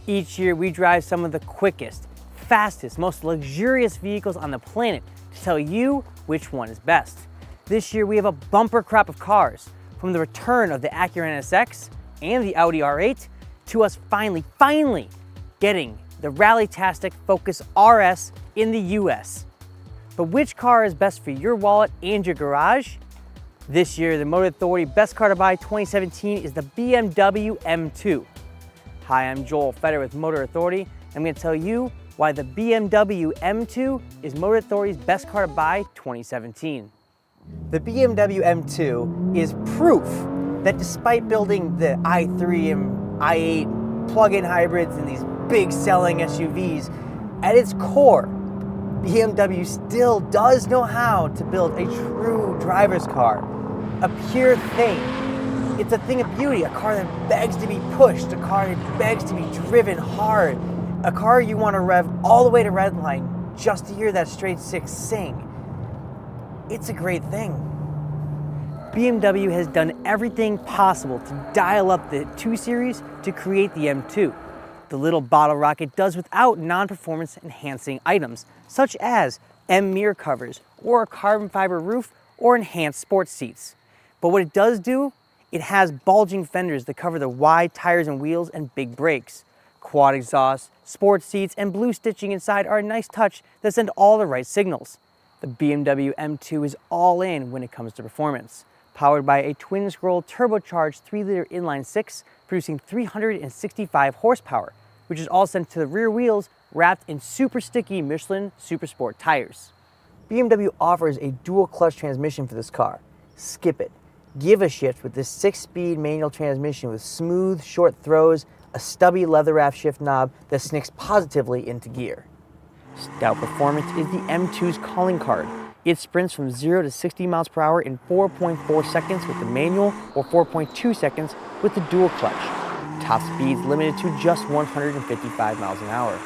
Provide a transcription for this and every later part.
Each year we drive some of the quickest, fastest, most luxurious vehicles on the planet to tell you which one is best. This year we have a bumper crop of cars, from the return of the Acura NSX and the Audi R8 to us finally getting the Rally-tastic Focus RS in the US. But which car is best for your wallet and your garage? This year, the Motor Authority Best Car to Buy 2017 is the BMW M2. Hi, I'm Joel Feder with Motor Authority. I'm going to tell you why the BMW M2 is Motor Authority's Best Car to Buy 2017. The BMW M2 is proof that despite building the i3 and i8 plug-in hybrids and these big selling SUVs, at its core, BMW still does know how to build a true driver's car, a pure thing. It's a thing of beauty, a car that begs to be pushed, a car that begs to be driven hard, a car you want to rev all the way to redline just to hear that straight six sing. It's a great thing. BMW has done everything possible to dial up the 2 Series to create the M2. The little bottle rocket does without non-performance enhancing items, such as M mirror covers, or a carbon fiber roof, or enhanced sports seats. But what it does do, it has bulging fenders that cover the wide tires and wheels and big brakes. Quad exhaust, sports seats, and blue stitching inside are a nice touch that send all the right signals. The BMW M2 is all in when it comes to performance. Powered by a twin-scroll turbocharged 3-liter inline-6, producing 365 horsepower, which is all sent to the rear wheels wrapped in super sticky Michelin Supersport tires. BMW offers a dual clutch transmission for this car. Skip it. Give a shift with this 6-speed manual transmission with smooth, short throws, a stubby leather-wrapped shift knob that snicks positively into gear. Stout performance is the M2's calling card. It sprints from 0 to 60 miles per hour in 4.4 seconds with the manual or 4.2 seconds with the dual clutch. Top speeds limited to just 155 miles an hour.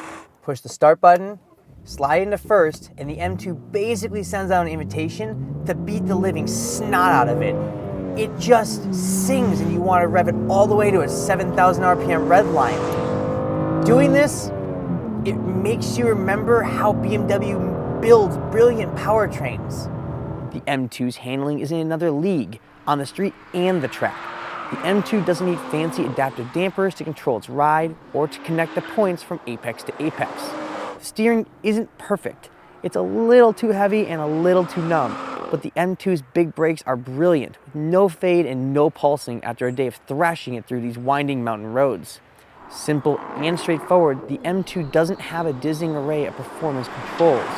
Push the start button, slide into first, and the M2 basically sends out an invitation to beat the living snot out of it. It just sings and you want to rev it all the way to a 7,000 RPM red line. Doing this, it makes you remember how BMW builds brilliant powertrains. The M2's handling is in another league, on the street and the track. The M2 doesn't need fancy adaptive dampers to control its ride or to connect the points from apex to apex. The steering isn't perfect. It's a little too heavy and a little too numb, but the M2's big brakes are brilliant, with no fade and no pulsing after a day of thrashing it through these winding mountain roads. Simple and straightforward, the M2 doesn't have a dizzying array of performance controls.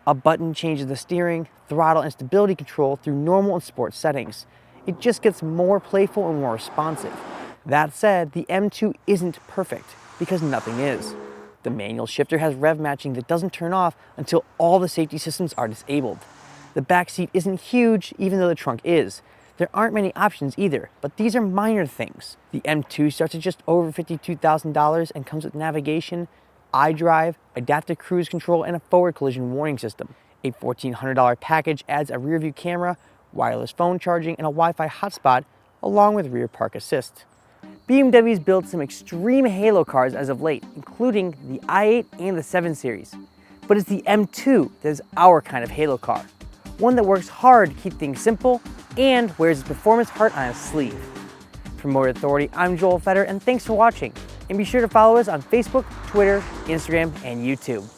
A button changes the steering, throttle, and stability control through normal and sports settings. It just gets more playful and more responsive. That said, the M2 isn't perfect, because nothing is. The manual shifter has rev matching that doesn't turn off until all the safety systems are disabled. The back seat isn't huge, even though the trunk is. There aren't many options either, but these are minor things. The M2 starts at just over $52,000 and comes with navigation, iDrive, adaptive cruise control, and a forward collision warning system. A $1,400 package adds a rear view camera, wireless phone charging, and a Wi-Fi hotspot, along with rear park assist. BMW's built some extreme halo cars as of late, including the i8 and the 7 Series. But it's the M2 that is our kind of halo car. One that works hard to keep things simple and wears its performance heart on its sleeve. From Motor Authority, I'm Joel Feder, and thanks for watching. And be sure to follow us on Facebook, Twitter, Instagram, and YouTube.